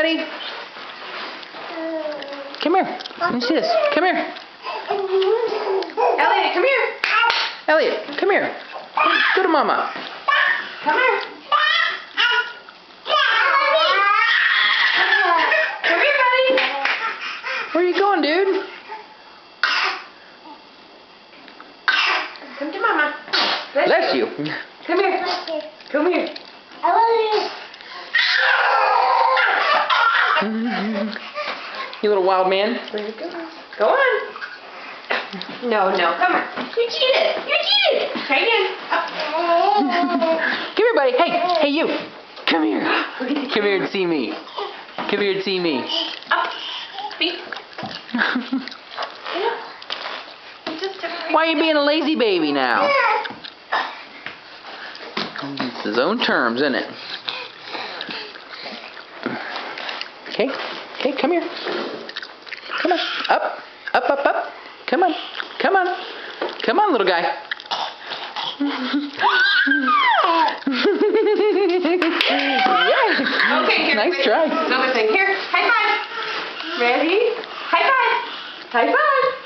Ready? Come here. Let me see this. Come here. Elliot, come here. Elliot, come here. Go to Mama. Come here. Come here, buddy. Where are you going, dude? Come to Mama. Bless you. Come here. Come here. I love you. You little wild man. Where you going? Go on. No, come on. You cheated. You cheated. Try again. Up. Come here, buddy. Hey, you. Come here. Come here and see me. Come here and see me. Up. Feet. Why are you being a lazy baby now? It's his own terms, isn't it? Okay, come here. Come on. Up. Come on. Come on, little guy. Yeah. Okay, here. Nice try. Another thing. Here, high five. Ready? High five. High five.